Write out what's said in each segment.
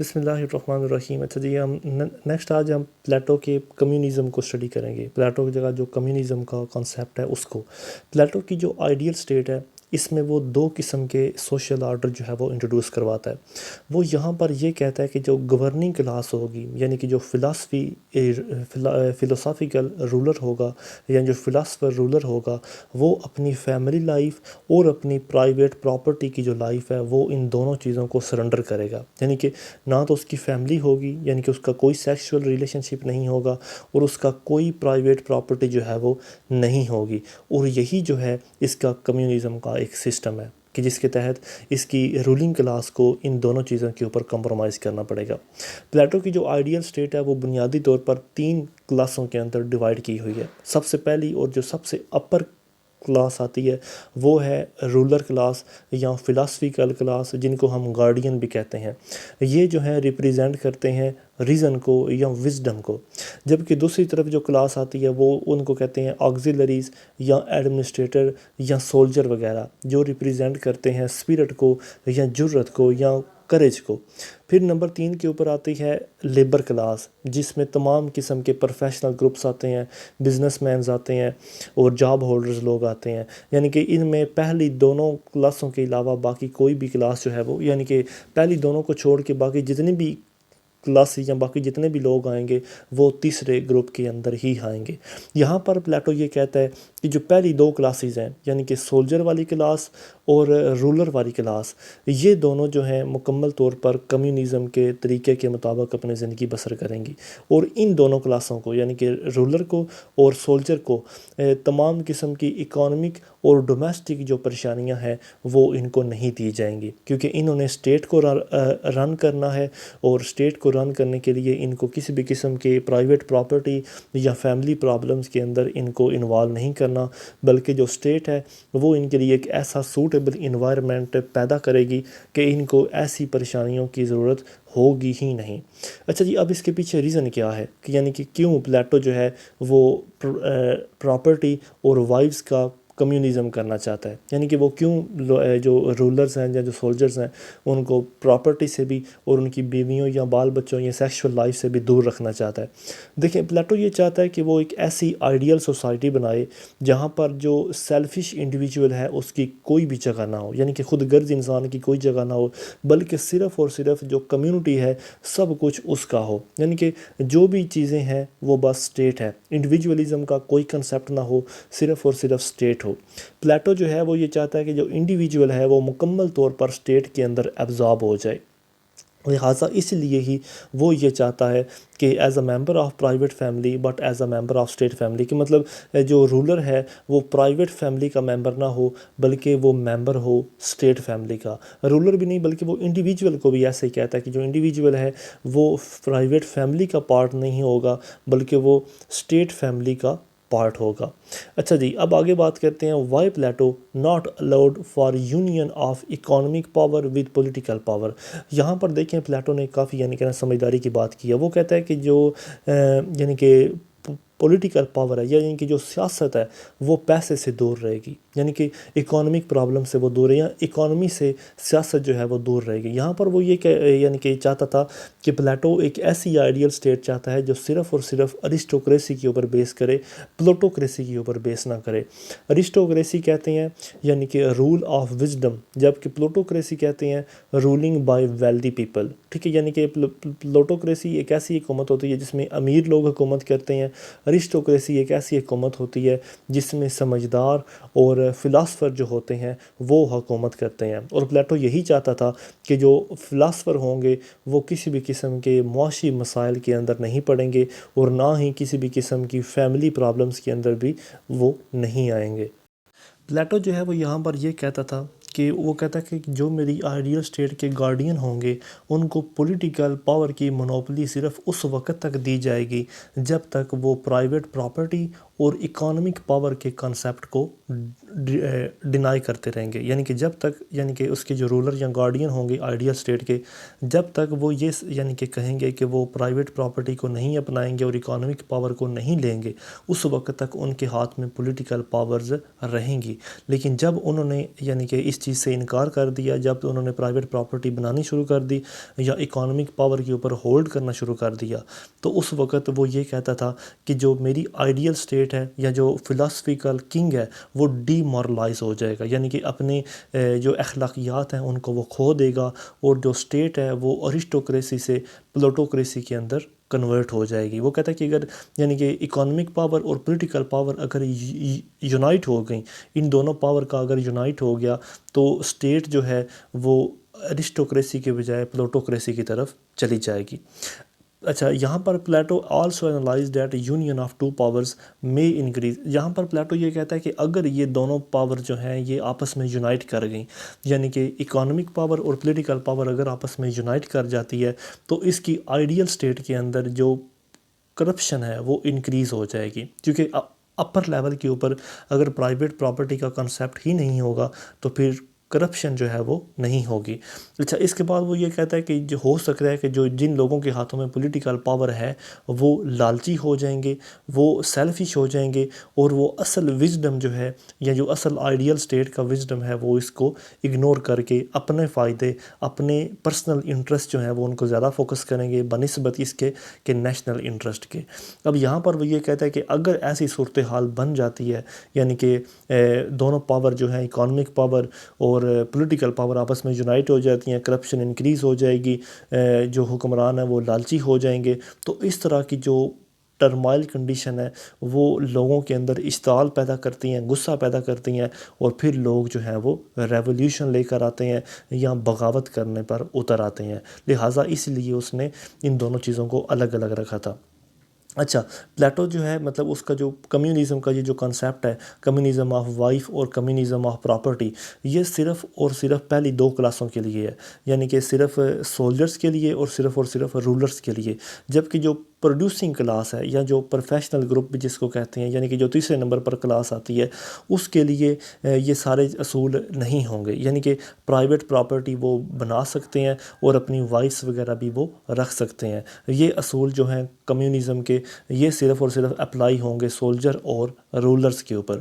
بسم اللہ الرحمن الرحیم. اچھا جی، ہم نیکسٹ آج ہم پلیٹو کے کمیونزم کو اسٹڈی کریں گے. پلیٹو کی جگہ جو کمیونزم کا کانسیپٹ ہے اس کو. پلیٹو کی جو آئیڈیل اسٹیٹ ہے اس میں وہ دو قسم کے سوشل آرڈر جو ہے وہ انٹروڈیوس کرواتا ہے. وہ یہاں پر یہ کہتا ہے کہ جو گورننگ کلاس ہوگی، یعنی کہ جو فلسافیکل رولر ہوگا یا جو فلاسفر رولر ہوگا، وہ اپنی فیملی لائف اور اپنی پرائیویٹ پراپرٹی کی جو لائف ہے وہ ان دونوں چیزوں کو سرنڈر کرے گا. یعنی کہ نہ تو اس کی فیملی ہوگی، یعنی کہ اس کا کوئی سیکشول ریلیشن شپ نہیں ہوگا، اور اس کا کوئی پرائیویٹ پراپرٹی جو ہے وہ نہیں ہوگی. اور یہی جو ہے اس کا کمیونزم کا ایک سسٹم ہے کہ جس کے تحت اس کی رولنگ کلاس کو ان دونوں چیزوں کے اوپر کمپرومائز کرنا پڑے گا. پلیٹو کی جو آئیڈیل سٹیٹ ہے وہ بنیادی طور پر 3 کلاسوں کے اندر ڈیوائیڈ کی ہوئی ہے. سب سے پہلی اور جو سب سے اپر کلاس آتی ہے وہ ہے رولر کلاس یا فلاسفیکل کلاس، جن کو ہم گارڈین بھی کہتے ہیں. یہ جو ہیں ریپریزنٹ کرتے ہیں ریزن کو یا وزڈم کو. جبکہ دوسری طرف جو کلاس آتی ہے وہ ان کو کہتے ہیں آگزیلریز یا ایڈمنسٹریٹر یا سولجر وغیرہ، جو ریپریزنٹ کرتے ہیں اسپرٹ کو یا جرت کو یا کریج کو. پھر نمبر 3 کے اوپر آتی ہے لیبر کلاس، جس میں تمام قسم کے پروفیشنل گروپس آتے ہیں، بزنس مینز آتے ہیں اور جاب ہولڈرز لوگ آتے ہیں. یعنی کہ ان میں پہلی دونوں کلاسوں کے علاوہ باقی کوئی بھی کلاس جو ہے وہ، یعنی کہ پہلی دونوں کو چھوڑ کے باقی جتنی بھی کلاسز یا باقی جتنے بھی لوگ آئیں گے وہ تیسرے گروپ کے اندر ہی آئیں گے. یہاں پر پلیٹو یہ کہتا ہے کہ جو پہلی 2 کلاسز ہیں، یعنی کہ سولجر والی کلاس اور رولر والی کلاس، یہ دونوں جو ہیں مکمل طور پر کمیونزم کے طریقے کے مطابق اپنی زندگی بسر کریں گی. اور ان دونوں کلاسوں کو، یعنی کہ رولر کو اور سولجر کو، تمام قسم کی اکانومک اور ڈومیسٹک جو پریشانیاں ہیں وہ ان کو نہیں دی جائیں گی، کیونکہ انہوں نے اسٹیٹ کو رن کرنا ہے، اور اسٹیٹ کو رن کرنے کے لیے ان کو کسی بھی قسم کے پرائیویٹ پراپرٹی یا فیملی پرابلمز کے اندر ان کو انوالو نہیں کرنا، بلکہ جو اسٹیٹ ہے وہ ان کے لیے ایک ایسا سوٹیبل انوائرمنٹ پیدا کرے گی کہ ان کو ایسی پریشانیوں کی ضرورت ہوگی ہی نہیں. اچھا جی، اب اس کے پیچھے ریزن کیا ہے کہ یعنی کہ کیوں پلیٹو جو ہے وہ پراپرٹی اور وائفز کا کمیونزم کرنا چاہتا ہے. یعنی کہ وہ کیوں جو رولرز ہیں یا جو سولجرز ہیں ان کو پراپرٹی سے بھی اور ان کی بیویوں یا بال بچوں یا سیکشول لائف سے بھی دور رکھنا چاہتا ہے. دیکھیں، پلیٹو یہ چاہتا ہے کہ وہ ایک ایسی آئیڈیل سوسائٹی بنائے جہاں پر جو سیلفش انڈیویجول ہے اس کی کوئی بھی جگہ نہ ہو، یعنی کہ خود غرض انسان کی کوئی جگہ نہ ہو، بلکہ صرف اور صرف جو کمیونٹی ہے سب کچھ اس کا ہو. یعنی کہ جو بھی چیزیں ہیں وہ بس اسٹیٹ ہے، انڈیویجولزم کا کوئی کنسیپٹ نہ ہو، صرف اور صرف اسٹیٹ ہو. پلیٹو جو ہے وہ یہ چاہتا ہے کہ جو انڈیویجول ہے وہ مکمل طور پر اسٹیٹ کے اندر ایبزارب ہو جائے. لہٰذا اس لیے ہی وہ یہ چاہتا ہے کہ as a member of private family but as a member of state family, کہ مطلب جو رولر ہے وہ پرائیویٹ فیملی کا ممبر نہ ہو بلکہ وہ ممبر ہو اسٹیٹ فیملی کا. رولر بھی نہیں بلکہ وہ انڈیویجول کو بھی ایسے ہی کہتا ہے کہ جو انڈیویجول ہے وہ پرائیویٹ فیملی کا پارٹ نہیں ہوگا بلکہ وہ اسٹیٹ فیملی کا پارٹ ہوگا. اچھا جی، اب آگے بات کرتے ہیں why Plato not allowed for union of economic power with political power. یہاں پر دیکھیں پلیٹو نے کافی یعنی کہ سمجھداری کی بات کی ہے. وہ کہتا ہے کہ جو یعنی کہ پولیٹیکل پاور ہے، یعنی کہ جو سیاست ہے وہ پیسے سے دور رہے گی، یعنی کہ اکانومک پرابلم سے وہ دور رہے گی، اکانومی سے سیاست جو ہے وہ دور رہے گی. یہاں پر وہ یہ یعنی کہ چاہتا تھا کہ پلیٹو ایک ایسی آئیڈیل سٹیٹ چاہتا ہے جو صرف اور صرف ارسٹوکریسی کے اوپر بیس کرے، پلوٹوکریسی کے اوپر بیس نہ کرے. ارسٹوکریسی کہتے ہیں یعنی کہ رول آف وزڈم، جبکہ پلوٹوکریسی کہتے ہیں رولنگ بائی ویلدی پیپل. ٹھیک ہے، یعنی کہ پلوٹوکریسی ایک ایسی حکومت ہوتی ہے جس میں امیر لوگ حکومت کرتے ہیں، ارسٹوکریسی ایک ایسی حکومت ہوتی ہے جس میں سمجھدار اور فلاسفر جو ہوتے ہیں وہ حکومت کرتے ہیں. اور پلیٹو یہی چاہتا تھا کہ جو فلاسفر ہوں گے وہ کسی بھی قسم کے معاشی مسائل کے اندر نہیں پڑیں گے اور نہ ہی کسی بھی قسم کی فیملی پرابلمز کے اندر بھی وہ نہیں آئیں گے. پلیٹو جو ہے وہ یہاں پر یہ کہتا تھا کہ وہ کہتا ہے کہ جو میری آئیڈیل سٹیٹ کے گارڈین ہوں گے ان کو پولیٹیکل پاور کی مونوپلی صرف اس وقت تک دی جائے گی جب تک وہ پرائیویٹ پراپرٹی اور اکانومک پاور کے کنسیپٹ کو ڈینائی کرتے رہیں گے، یعنی کہ جب تک یعنی کہ اس کے جو رولر یا گارڈین ہوں گے آئیڈیل اسٹیٹ کے، جب تک وہ یہ یعنی کہ کہیں گے کہ وہ پرائیویٹ پراپرٹی کو نہیں اپنائیں گے اور اکانومک پاور کو نہیں لیں گے، اس وقت تک ان کے ہاتھ میں پولیٹیکل پاورز رہیں گی۔ لیکن جب انہوں نے یعنی کہ اس چیز سے انکار کر دیا، جب انہوں نے پرائیویٹ پراپرٹی بنانی شروع کر دی یا اکانومک پاور کے اوپر ہولڈ کرنا شروع کر دیا، تو اس وقت وہ یہ کہتا تھا کہ جو میری آئیڈیل اسٹیٹ ہے یا جو فلاسفیکل کنگ ہے وہ ڈی مورلائز ہو جائے گا، یعنی کہ اپنے جو اخلاقیات ہیں ان کو وہ کھو دے گا، اور جو اسٹیٹ ہے وہ ارسٹوکریسی سے پلوٹوکریسی کے اندر کنورٹ ہو جائے گی۔ وہ کہتا ہے کہ اگر یعنی کہ اکانومک پاور اور پولیٹیکل پاور اگر یونائٹ ہو گئیں، ان دونوں پاور کا اگر یونائٹ ہو گیا، تو اسٹیٹ جو ہے وہ ارسٹوکریسی کے بجائے پلوٹوکریسی کی طرف چلی جائے گی۔ اچھا، یہاں پر Plato also analyse that union of two powers میں انکریز، یہاں پر پلیٹو یہ کہتا ہے کہ اگر یہ دونوں پاور جو ہیں یہ آپس میں یونائٹ کر گئیں، یعنی کہ اکانومک پاور اور پولیٹیکل پاور اگر آپس میں یونائٹ کر جاتی ہے، تو اس کی آئیڈیل اسٹیٹ کے اندر جو کرپشن ہے وہ انکریز ہو جائے گی، کیونکہ اپر لیول کے اوپر اگر پرائیویٹ پراپرٹی کا کنسیپٹ ہی نہیں ہوگا تو پھر کرپشن جو ہے وہ نہیں ہوگی۔ اچھا، اس کے بعد وہ یہ کہتا ہے کہ جو ہو سکتا ہے کہ جن لوگوں کے ہاتھوں میں پولیٹیکل پاور ہے وہ لالچی ہو جائیں گے، وہ سیلفش ہو جائیں گے، اور وہ اصل وزڈم جو ہے یا جو اصل آئیڈیل اسٹیٹ کا وزڈم ہے وہ اس کو اگنور کر کے اپنے فائدے، اپنے پرسنل انٹرسٹ جو ہیں وہ ان کو زیادہ فوکس کریں گے بنسبت اس کے کہ نیشنل انٹرسٹ کے۔ اب یہاں پر وہ یہ کہتا ہے کہ اگر ایسی صورتحال بن جاتی ہے، یعنی کہ دونوں پاور جو ہیں اکانومک پاور اور پولیٹیکل پاور آپس میں یونائٹ ہو جاتی ہیں، کرپشن انکریز ہو جائے گی، جو حکمران ہیں وہ لالچی ہو جائیں گے، تو اس طرح کی جو ٹرمائل کنڈیشن ہے وہ لوگوں کے اندر اشتعال پیدا کرتی ہیں، غصہ پیدا کرتی ہیں، اور پھر لوگ جو ہیں وہ ریولیوشن لے کر آتے ہیں یا بغاوت کرنے پر اتر آتے ہیں۔ لہٰذا اس لیے اس نے ان دونوں چیزوں کو الگ الگ رکھا تھا۔ اچھا، پلیٹو جو ہے مطلب اس کا جو کمیونزم کا یہ جو کنسیپٹ ہے، کمیونزم آف وائف اور کمیونزم آف پراپرٹی، یہ صرف اور صرف پہلی دو کلاسوں کے لیے ہے، یعنی کہ صرف سولجرز کے لیے اور صرف رولرز کے لیے، جبکہ جو پروڈیوسنگ کلاس ہے یا جو پروفیشنل گروپ بھی جس کو کہتے ہیں، یعنی کہ جو تیسرے نمبر پر کلاس آتی ہے، اس کے لیے یہ سارے اصول نہیں ہوں گے، یعنی کہ پرائیویٹ پراپرٹی وہ بنا سکتے ہیں اور اپنی وائفس وغیرہ بھی وہ رکھ سکتے ہیں۔ یہ اصول جو ہیں کمیونزم کے، یہ صرف اور صرف اپلائی ہوں گے سولجر اور رولرز کے اوپر۔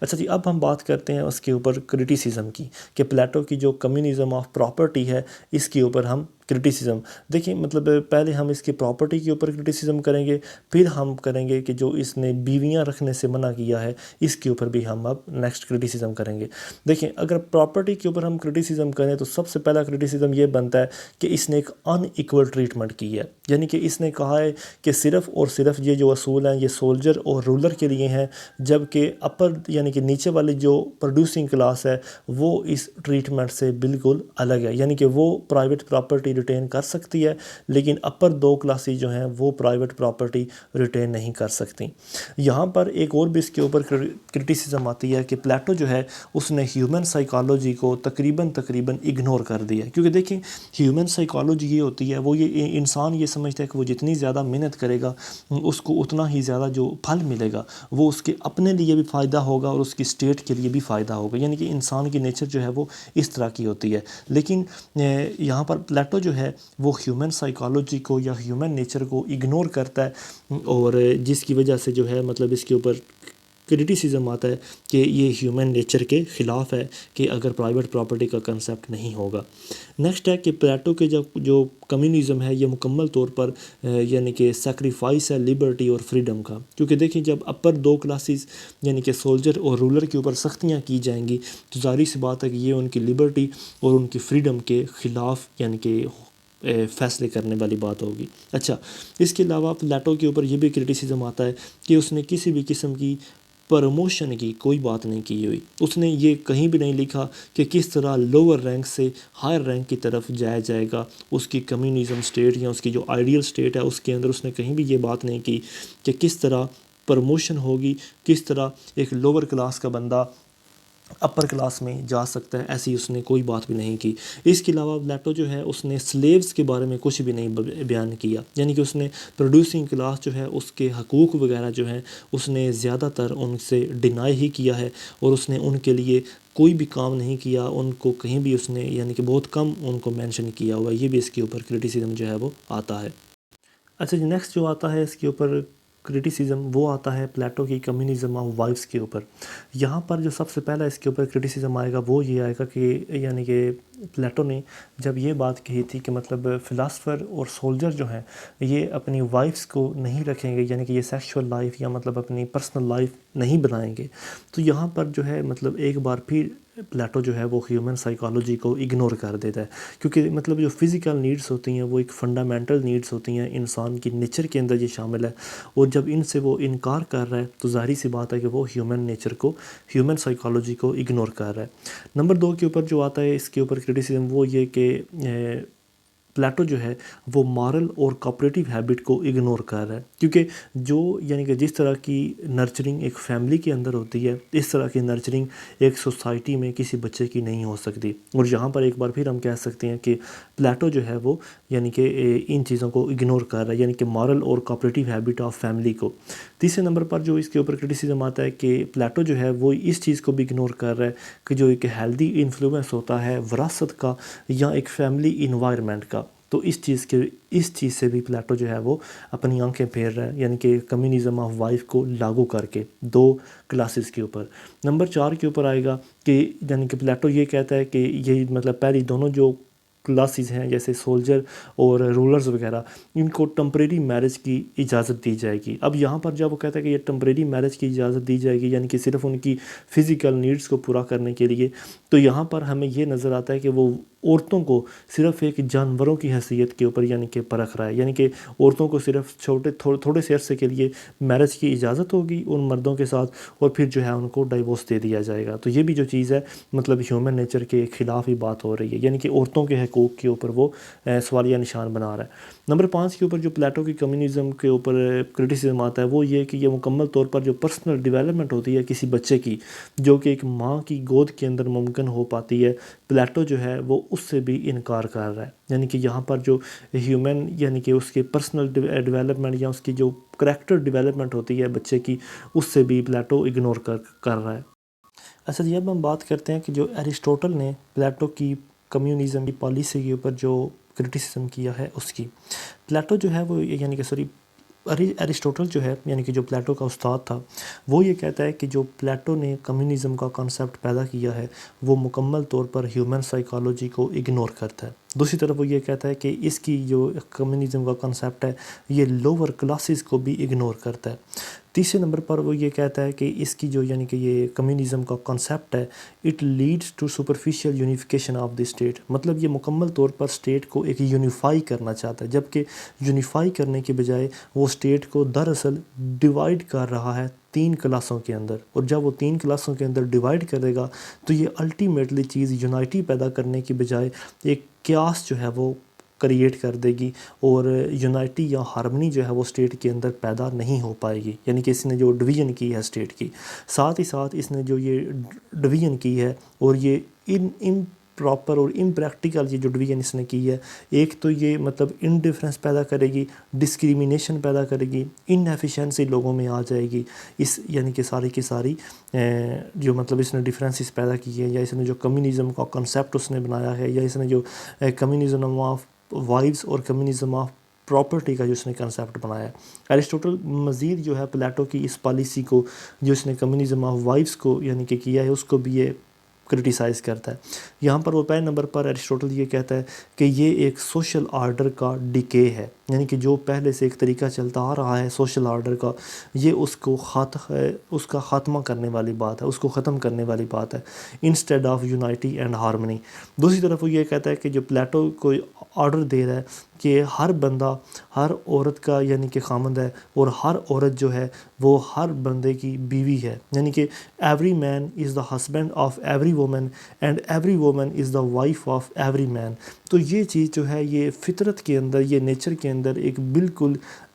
اچھا جی، اب ہم بات کرتے ہیں اس کے اوپر کرٹیسزم کی، کہ پلیٹو کی جو کمیونزم آف پراپرٹی ہے اس کے اوپر ہم کرٹیسزم دیکھیں، مطلب پہلے ہم اس کی پراپرٹی کے اوپر کرٹیسزم کریں گے، پھر ہم کریں گے کہ جو اس نے بیویاں رکھنے سے منع کیا ہے اس کے اوپر بھی ہم اب نیکسٹ کرٹیسزم کریں گے۔ دیکھیں، اگر پراپرٹی کے اوپر ہم کرٹیسزم کریں تو سب سے پہلا کرٹیسزم یہ بنتا ہے کہ اس نے ایک ان ایکول ٹریٹمنٹ کی ہے، یعنی کہ اس نے کہا ہے کہ صرف اور صرف یہ جو اصول ہیں یہ سولجر اور رولر کے لیے ہیں، جبکہ اپر یعنی کہ نیچے والی جو پروڈیوسنگ کلاس ہے وہ اس ٹریٹمنٹ سے بالکل الگ ہے، یعنی کہ وہ پرائیویٹ پراپرٹی ریٹین کر سکتی ہے لیکن اپر دو کلاسز جو ہیں وہ پرائیویٹ پراپرٹی ریٹین نہیں کر سکتی۔ یہاں پر ایک اور بھی اس کے اوپر کرٹیسزم آتی ہے کہ پلیٹو جو ہے اس نے ہیومن سائیکالوجی کو تقریباً اگنور کر دیا ہے، کیونکہ دیکھیں ہیومن سائیکالوجی یہ ہوتی ہے، وہ یہ انسان یہ سمجھتا ہے کہ وہ جتنی زیادہ محنت کرے گا اس کو اتنا ہی زیادہ جو پھل ملے گا وہ اس کے اپنے لیے بھی فائدہ ہوگا اور اس کی اسٹیٹ کے لیے بھی فائدہ ہوگا، یعنی کہ انسان کی نیچر جو ہے وہ اس طرح کی ہوتی ہے۔ لیکن یہاں پر پلیٹو جو ہے وہ ہیومن سائیکالوجی کو یا ہیومن نیچر کو اگنور کرتا ہے، اور جس کی وجہ سے جو ہے مطلب اس کے اوپر کرٹیسزم آتا ہے کہ یہ ہیومن نیچر کے خلاف ہے کہ اگر پرائیویٹ پراپرٹی کا کنسیپٹ نہیں ہوگا۔ نیکسٹ ہے کہ پلیٹو کے جو کمیونزم ہے یہ مکمل طور پر یعنی کہ سیکریفائس ہے لبرٹی اور فریڈم کا، کیونکہ دیکھیں جب اپر دو کلاسز یعنی کہ سولجر اور رولر کے اوپر سختیاں کی جائیں گی تو ظاہری سی بات ہے کہ یہ ان کی لبرٹی اور ان کی فریڈم کے خلاف یعنی کہ فیصلے کرنے والی بات ہوگی۔ اچھا، اس کے علاوہ پلیٹو کے اوپر یہ بھی کرٹیسزم آتا ہے کہ اس نے کسی بھی قسم کی پروموشن کی کوئی بات نہیں کی ہوئی، اس نے یہ کہیں بھی نہیں لکھا کہ کس طرح لوور رینک سے ہائر رینک کی طرف جایا جائے گا۔ اس کی کمیونزم سٹیٹ یا اس کی جو آئیڈیل سٹیٹ ہے اس کے اندر اس نے کہیں بھی یہ بات نہیں کی کہ کس طرح پروموشن ہوگی، کس طرح ایک لوور کلاس کا بندہ اپر کلاس میں جا سکتا ہے، ایسی اس نے کوئی بات بھی نہیں کی۔ اس کے علاوہ پلیٹو جو ہے اس نے سلیوز کے بارے میں کچھ بھی نہیں بیان کیا، یعنی کہ اس نے پروڈیوسنگ کلاس جو ہے اس کے حقوق وغیرہ جو ہیں اس نے زیادہ تر ان سے ڈینائی ہی کیا ہے، اور اس نے ان کے لیے کوئی بھی کام نہیں کیا، ان کو کہیں بھی اس نے یعنی کہ بہت کم ان کو مینشن کیا ہوا ہے۔ یہ بھی اس کے اوپر کرٹیسزم جو ہے وہ آتا ہے۔ اچھا جی، نیکسٹ جو آتا ہے اس کے اوپر کرٹیسزم، وہ آتا ہے پلیٹو کی کمیونزم آف وائفس کے اوپر۔ یہاں پر جو سب سے پہلا اس کے اوپر کرٹیسزم آئے گا وہ یہ آئے گا کہ یعنی کہ پلیٹو نے جب یہ بات کہی تھی کہ مطلب فلاسفر اور سولجر جو ہیں یہ اپنی وائفس کو نہیں رکھیں گے، یعنی کہ یہ سیکشول لائف یا مطلب اپنی پرسنل لائف نہیں بنائیں گے، تو یہاں پر جو ہے مطلب ایک بار پھر پلیٹو جو ہے وہ ہیومن سائیکالوجی کو اگنور کر دیتا ہے، کیونکہ مطلب جو فزیکل نیڈس ہوتی ہیں وہ ایک فنڈامنٹل نیڈس ہوتی ہیں، انسان کی نیچر کے اندر یہ شامل ہے، اور جب ان سے وہ انکار کر رہا ہے تو ظاہری سی بات ہے کہ وہ ہیومن نیچر کو، ہیومن سائیکالوجی کو اگنور کر رہا ہے۔ نمبر 2 کے اوپر جو آتا ہے اس کے اوپر کرٹیسزم وہ یہ کہ پلیٹو جو ہے وہ مارل اور کوپریٹیو ہیبٹ کو اگنور کر رہا ہے، کیونکہ جو یعنی کہ جس طرح کی نرچرنگ ایک فیملی کے اندر ہوتی ہے اس طرح کی نرچرنگ ایک سوسائٹی میں کسی بچے کی نہیں ہو سکتی، اور یہاں پر ایک بار پھر ہم کہہ سکتے ہیں کہ پلیٹو جو ہے وہ یعنی کہ ان چیزوں کو اگنور کر رہا ہے، یعنی کہ مارل اور کوپریٹیو ہیبٹ آف فیملی کو۔ تیسرے نمبر پر جو اس کے اوپر کرٹیسزم آتا ہے کہ پلیٹو جو ہے وہ اس چیز کو بھی اگنور کر رہا ہے کہ جو ایک ہیلدی انفلوئنس ہوتا ہے وراثت کا یا ایک فیملی انوائرمنٹ کا، تو اس چیز سے بھی پلیٹو جو ہے وہ اپنی آنکھیں پھیر رہا ہے، یعنی کہ کمیونزم آف وائف کو لاگو کر کے 2 کلاسز کے اوپر۔ نمبر 4 کے اوپر آئے گا کہ یعنی کہ پلیٹو یہ کہتا ہے کہ یہ مطلب پہلی دونوں جو کلاسز ہیں جیسے سولجر اور رولرز وغیرہ، ان کو ٹمپریری میرج کی اجازت دی جائے گی۔ اب یہاں پر جب وہ کہتا ہے کہ یہ ٹمپریری میرج کی اجازت دی جائے گی، یعنی کہ صرف ان کی فزیکل نیڈس کو پورا کرنے کے لیے، تو یہاں پر ہمیں یہ نظر آتا ہے کہ وہ عورتوں کو صرف ایک جانوروں کی حیثیت کے اوپر یعنی کہ پرکھ رہا ہے، یعنی کہ عورتوں کو صرف تھوڑے سے عرصے کے لیے میرج کی اجازت ہوگی ان مردوں کے ساتھ، اور پھر جو ہے ان کو ڈائیورس دے دیا جائے گا۔ تو یہ بھی جو چیز ہے مطلب ہیومن نیچر کے خلاف ہی بات ہو رہی ہے، یعنی کہ عورتوں کے حقوق کے اوپر وہ سوالیہ نشان بنا رہا ہے۔ نمبر 5 کے اوپر جو پلیٹو کی کمیونزم کے اوپر کرٹیسزم آتا ہے وہ یہ کہ یہ مکمل طور پر جو پرسنل ڈیولپمنٹ ہوتی ہے کسی بچے کی، جو کہ ایک ماں کی گود کے اندر ممکن ہو پاتی ہے، پلیٹو جو ہے وہ اس سے بھی انکار کر رہا ہے، یعنی کہ یہاں پر جو ہیومن یعنی کہ اس کے پرسنل ڈیولپمنٹ یا اس کی جو کریکٹر ڈیولپمنٹ ہوتی ہے بچے کی، اس سے بھی پلیٹو اگنور کر رہا ہے۔ اچھا جی، اب ہم بات کرتے ہیں کہ جو ایرسٹوٹل نے پلیٹو کی کمیونزم کی پالیسی کے اوپر جو کرٹیسزم کیا ہے اس کی۔ پلیٹو جو ہے وہ یعنی کہ ایرسٹوٹل جو ہے یعنی کہ جو پلیٹو کا استاد تھا، وہ یہ کہتا ہے کہ جو پلیٹو نے کمیونزم کا کانسیپٹ پیدا کیا ہے وہ مکمل طور پر ہیومن سائیکالوجی کو اگنور کرتا ہے۔ دوسری طرف وہ یہ کہتا ہے کہ اس کی جو کمیونزم کا کانسیپٹ ہے یہ لوور کلاسز کو بھی اگنور کرتا ہے۔ تیسرے نمبر پر وہ یہ کہتا ہے کہ اس کی جو یعنی کہ یہ کمیونزم کا کانسیپٹ ہے it leads to superficial unification of the state, مطلب یہ مکمل طور پر اسٹیٹ کو ایک یونیفائی کرنا چاہتا ہے، جبکہ یونیفائی کرنے کے بجائے وہ اسٹیٹ کو دراصل ڈیوائیڈ کر رہا ہے 3 کلاسوں کے اندر، اور جب وہ 3 کلاسوں کے اندر ڈیوائیڈ کرے گا تو یہ الٹیمیٹلی چیز یونائٹی پیدا کرنے کی بجائے ایک کیاس جو ہے وہ کریٹ کر دے گی، اور یونائٹی یا ہارمنی جو ہے وہ اسٹیٹ کے اندر پیدا نہیں ہو پائے گی، یعنی کہ اس نے جو ڈویژن کی ہے اسٹیٹ کی، ساتھ ہی ساتھ اس نے جو یہ ڈویژن کی ہے اور یہ ان پراپر اور امپریکٹیکل یہ جو ڈویژن اس نے کی ہے، ایک تو یہ مطلب انڈیفرنس پیدا کرے گی، ڈسکریمنیشن پیدا کرے گی، ان ایفیشنسی لوگوں میں آ جائے گی، اس یعنی کہ ساری کی ساری جو مطلب اس نے ڈفرینسز پیدا کی ہے، یا اس نے جو کمیونزم کا کنسیپٹ اس نے بنایا ہے، یا اس نے جو کمیونزم آف وائفز اور کمیونزم آف پراپرٹی کا جو اس نے کنسیپٹ بنایا ہے۔ ایرسٹوٹل مزید جو ہے پلیٹو کی اس پالیسی کو جو اس نے کمیونزم آف وائفز کو یعنی کہ کیا ہے اس کو بھی یہ کرٹیسائز کرتا ہے۔ یہاں پر وہ پہلے نمبر پر ایرسٹوٹل یہ کہتا ہے کہ یہ ایک سوشل آرڈر کا ڈیکے ہے، یعنی کہ جو پہلے سے ایک طریقہ چلتا آ رہا ہے سوشل آرڈر کا، یہ اس کا خاتمہ کرنے والی بات ہے، اس کو ختم کرنے والی بات ہے، instead of unity and harmony. دوسری طرف وہ یہ کہتا ہے کہ جو پلیٹو کو آرڈر دے رہا ہے کہ ہر بندہ ہر عورت کا یعنی کہ خامند ہے، اور ہر عورت جو ہے وہ ہر بندے کی بیوی ہے، یعنی کہ every man is the husband of every woman and every woman is the wife of every man. تو یہ چیز جو ہے یہ فطرت کے اندر، یہ نیچر کے اندر ایک بالکل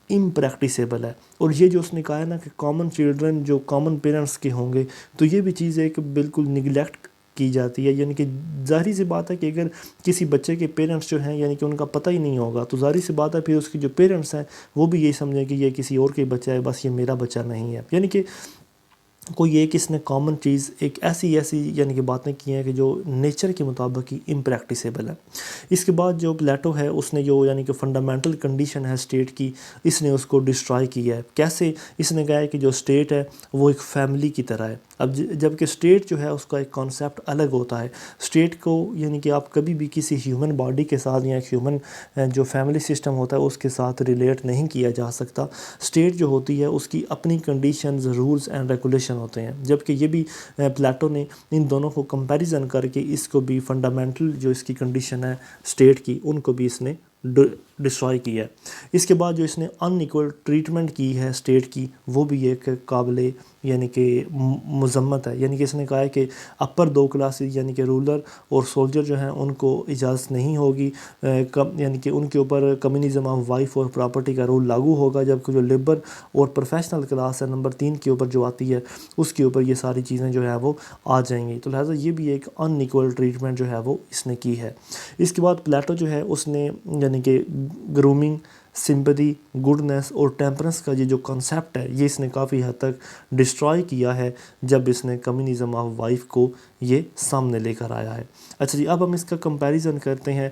امپریکٹیسیبل ہے. اور یہ جو اس نے کہا ہے نا کہ کامن چلڈرن جو کامن پیرنٹس کے ہوں گے، تو یہ بھی چیز ہے کہ بالکل نگلیکٹ کی جاتی ہے. یعنی کہ ظاہری سی بات ہے کہ اگر کسی بچے کے پیرنٹس جو ہیں یعنی کہ ان کا پتہ ہی نہیں ہوگا، تو ظاہری سی بات ہے پھر اس کے جو پیرنٹس ہیں وہ بھی یہی سمجھیں کہ یہ کسی اور کے بچہ ہے، بس یہ میرا بچہ نہیں ہے. یعنی کہ کوئی ایک اس نے کامن چیز ایک ایسی یعنی کہ باتیں کی ہیں کہ جو نیچر کے مطابق ہی امپریکٹیسیبل ہے. اس کے بعد جو پلیٹو ہے اس نے جو یعنی کہ فنڈامنٹل کنڈیشن ہے اسٹیٹ کی، اس نے اس کو ڈسٹرائی کیا ہے. کیسے؟ اس نے کہا ہے کہ جو اسٹیٹ ہے وہ ایک فیملی کی طرح ہے. اب جب کہ اسٹیٹ جو ہے اس کا ایک کانسیپٹ الگ ہوتا ہے. اسٹیٹ کو یعنی کہ آپ کبھی بھی کسی ہیومن باڈی کے ساتھ یا ہیومن جو فیملی سسٹم ہوتا ہے اس کے ساتھ ریلیٹ نہیں کیا جا سکتا. اسٹیٹ جو ہوتی ہے اس کی اپنی کنڈیشنز، رولز اینڈ ریگولیشن ہوتے ہیں. جبکہ یہ بھی پلیٹو نے ان دونوں کو کمپیریزن کر کے اس کو بھی فنڈامنٹل جو اس کی کنڈیشن ہے اسٹیٹ کی، ان کو بھی اس نے ڈسٹرائی کیا ہے. اس کے بعد جو اس نے ان ایکول ٹریٹمنٹ کی ہے اسٹیٹ کی، وہ بھی ایک قابل یعنی کہ مذمت ہے. یعنی کہ اس نے کہا ہے کہ اپر دو کلاسز یعنی کہ رولر اور سولجر جو ہیں ان کو اجازت نہیں ہوگی، یعنی کہ ان کے اوپر کمیونزم آف وائف اور پراپرٹی کا رول لاگو ہوگا. جبکہ جو لیبر اور پروفیشنل کلاس ہے نمبر 3 کے اوپر جو آتی ہے، اس کے اوپر یہ ساری چیزیں جو ہے وہ آ جائیں گی. تو لہٰذا یہ بھی ایک ان ایکول ٹریٹمنٹ جو ہے وہ اس نے کی ہے. اس کے بعد پلیٹو جو ہے اس نے یعنی کہ گرومنگ، سمپتھی، گڈنس اور ٹیمپرنس کا یہ جو کنسیپٹ ہے یہ اس نے کافی حد تک ڈسٹرائی کیا ہے جب اس نے کمیونزم آف وائف کو یہ سامنے لے کر آیا ہے. اچھا جی، اب ہم اس کا کمپیریزن کرتے ہیں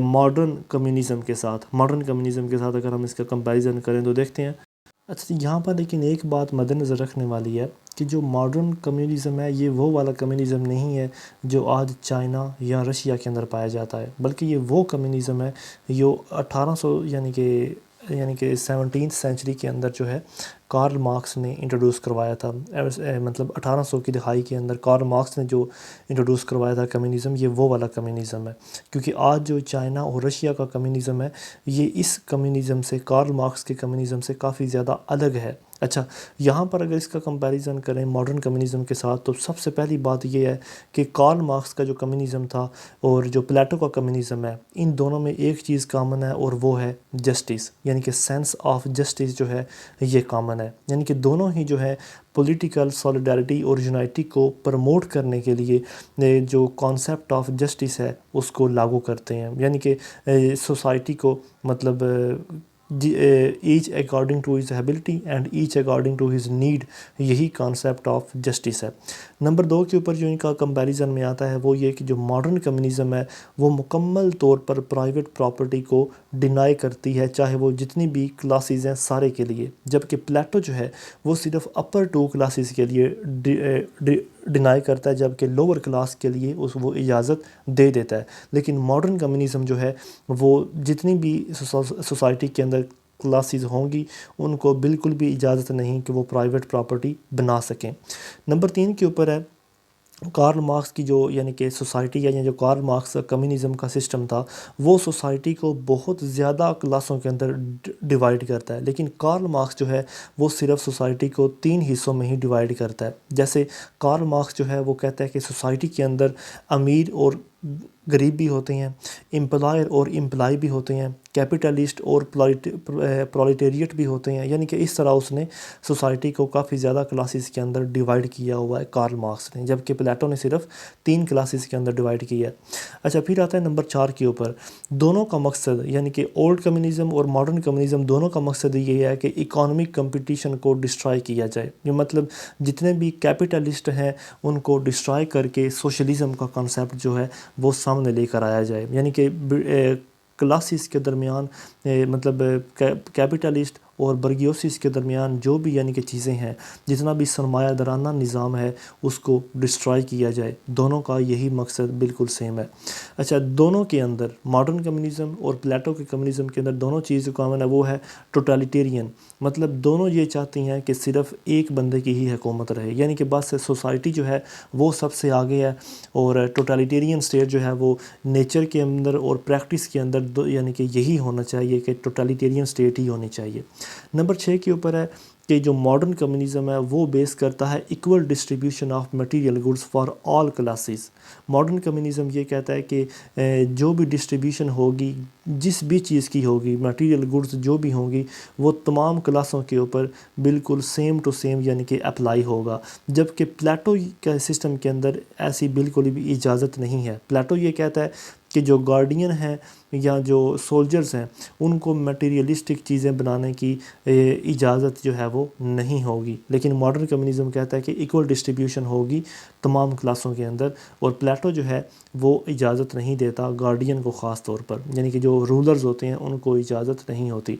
ماڈرن کمیونزم کے ساتھ. ماڈرن کمیونزم کے ساتھ اگر ہم اس کا کمپیریزن کریں تو دیکھتے ہیں. اچھا جی، یہاں پر لیکن ایک بات مد نظر رکھنے والی ہے کہ جو ماڈرن کمیونزم ہے یہ وہ والا کمیونزم نہیں ہے جو آج چائنا یا رشیا کے اندر پایا جاتا ہے، بلکہ یہ وہ کمیونزم ہے جو 1800 یعنی کہ 17 سینچری کے اندر جو ہے کارل مارکس نے انٹروڈیوس کروایا تھا. مطلب 1800 کی دہائی کے اندر کارل مارکس نے جو انٹروڈیوس کروایا تھا کمیونزم، یہ وہ والا کمیونزم ہے. کیونکہ آج جو چائنا اور رشیا کا کمیونزم ہے یہ اس کمیونزم سے، کارل مارکس کے کمیونزم سے کافی زیادہ الگ ہے. اچھا، یہاں پر اگر اس کا کمپیریزن کریں ماڈرن کمیونزم کے ساتھ تو سب سے پہلی بات یہ ہے کہ کارل مارکس کا جو کمیونزم تھا اور جو پلیٹو کا کمیونزم ہے، ان دونوں میں ایک چیز کامن ہے اور وہ ہے جسٹس. یعنی کہ سینس آف جسٹس جو ہے یہ کامن ہے. یعنی کہ دونوں ہی جو ہے پولیٹیکل سولیڈیرٹی اور یونائٹی کو پروموٹ کرنے کے لیے جو کانسیپٹ آف جسٹس ہے اس کو لاگو کرتے ہیں. یعنی کہ سوسائٹی کو مطلب each according to his ability and each according to his need, یہی کانسیپٹ آف جسٹس ہے. نمبر 2 کے اوپر جو ان کا کمپیریزن میں آتا ہے وہ یہ کہ جو ماڈرن کمیونزم ہے وہ مکمل طور پر پرائیویٹ پراپرٹی کو ڈینائی کرتی ہے، چاہے وہ جتنی بھی کلاسز ہیں سارے کے لیے. جبکہ پلیٹو جو ہے وہ صرف اپر 2 کلاسز کے لیے ڈینائی کرتا ہے، جبکہ لوور کلاس کے لیے وہ اجازت دے دیتا ہے. لیکن ماڈرن کمیونزم جو ہے وہ جتنی بھی سوسائٹی کے اندر کلاسز ہوں گی ان کو بالکل بھی اجازت نہیں کہ وہ پرائیویٹ پراپرٹی بنا سکیں. نمبر 3 کے اوپر ہے کارل مارکس کی جو یعنی کہ سوسائٹی ہے، یا جو کارل مارکس کا کمیونزم کا سسٹم تھا وہ سوسائٹی کو بہت زیادہ کلاسوں کے اندر ڈیوائیڈ کرتا ہے. لیکن کارل مارکس جو ہے وہ صرف سوسائٹی کو 3 حصوں میں ہی ڈیوائیڈ کرتا ہے. جیسے کارل مارکس جو ہے وہ کہتا ہے کہ سوسائٹی کے اندر امیر اور غریب بھی ہوتے ہیں، امپلائر اور امپلائی بھی ہوتے ہیں، کیپٹلسٹ اور پرولیٹیریٹ بھی ہوتے ہیں. یعنی کہ اس طرح اس نے سوسائٹی کو کافی زیادہ کلاسز کے اندر ڈیوائیڈ کیا ہوا ہے کارل مارکس نے، جبکہ پلیٹو نے صرف 3 کلاسز کے اندر ڈیوائیڈ کیا ہے. اچھا، پھر آتا ہے نمبر 4 کے اوپر. دونوں کا مقصد یعنی کہ اولڈ کمیونزم اور ماڈرن کمیونزم دونوں کا مقصد یہ ہے کہ اکانومک کمپٹیشن کو ڈسٹرائی کیا جائے. یہ مطلب جتنے بھی کیپٹلسٹ ہیں ان کو ڈسٹرائی کر کے سوشلزم کا کنسیپٹ جو ہے وہ سامنے لے کر آیا جائے. یعنی کہ کلاسز کے درمیان مطلب کیپٹلسٹ اور برگیوسس کے درمیان جو بھی یعنی کہ چیزیں ہیں، جتنا بھی سرمایہ دارانہ نظام ہے اس کو ڈسٹرائی کیا جائے. دونوں کا یہی مقصد بالکل سیم ہے. اچھا، دونوں کے اندر ماڈرن کمیونزم اور پلیٹو کے کمیونزم کے اندر دونوں چیز کامن ہے، وہ ہے ٹوٹلیٹیرین. مطلب دونوں یہ چاہتی ہیں کہ صرف ایک بندے کی ہی حکومت رہے. یعنی کہ بس سوسائٹی جو ہے وہ سب سے آگے ہے، اور ٹوٹلیٹیرین اسٹیٹ جو ہے وہ نیچر کے اندر اور پریکٹس کے اندر یعنی کہ یہی ہونا چاہیے کہ ٹوٹلیٹیرین اسٹیٹ ہی ہونی چاہیے. نمبر 6 کے اوپر ہے کہ جو ماڈرن کمیونزم ہے وہ بیس کرتا ہے equal distribution of material goods for all classes. Modern communism یہ کہتا ہے کہ جو بھی ڈسٹریبیوشن ہوگی جس بھی چیز کی ہوگی، مٹیریل گڈس جو بھی ہوں گی، وہ تمام کلاسوں کے اوپر بالکل سیم ٹو سیم یعنی کہ اپلائی ہوگا. جبکہ پلیٹو کے سسٹم کے اندر ایسی بالکل بھی اجازت نہیں ہے. پلیٹو یہ کہتا ہے کہ جو گارڈین ہیں یا جو سولجرز ہیں ان کو میٹیریلسٹک چیزیں بنانے کی اجازت جو ہے وہ نہیں ہوگی. لیکن ماڈرن کمیونزم کہتا ہے کہ ایکول ڈسٹریبیوشن ہوگی تمام کلاسوں کے اندر، اور پلیٹو جو ہے وہ اجازت نہیں دیتا گارڈین کو خاص طور پر، یعنی کہ جو رولرز ہوتے ہیں ان کو اجازت نہیں ہوتی.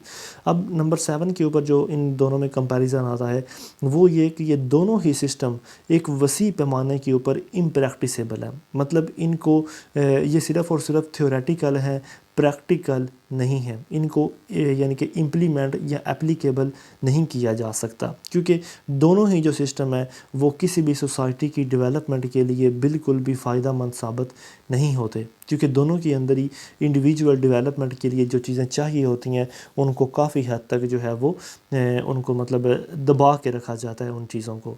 اب نمبر 7 کے اوپر جو ان دونوں میں کمپیریزن آتا ہے وہ یہ کہ یہ دونوں ہی سسٹم ایک وسیع پیمانے کے اوپر امپریکٹیسیبل ہے. مطلب ان کو یہ صرف اور صرف تھیوریٹیکل ہیں، پریکٹیکل نہیں ہے. ان کو یعنی کہ امپلیمنٹ یا اپلیکیبل نہیں کیا جا سکتا، کیونکہ دونوں ہی جو سسٹم ہے وہ کسی بھی سوسائٹی کی ڈیولپمنٹ کے لیے بالکل بھی فائدہ مند ثابت نہیں ہوتے، کیونکہ دونوں کے اندر ہی انڈیویجول ڈیولپمنٹ کے لیے جو چیزیں چاہیے ہوتی ہیں ان کو کافی حد تک جو ہے وہ ان کو مطلب دبا کے رکھا جاتا ہے ان چیزوں کو.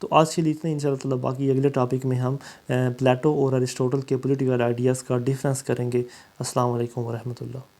تو آج کے لیے اتنا، انشاءاللہ تعالیٰ باقی اگلے ٹاپک میں ہم پلیٹو اور ارسطوٹل کے پولیٹیکل آئیڈیاز کا ڈیفرنس کریں گے. السلام علیکم ورحمۃ اللہ.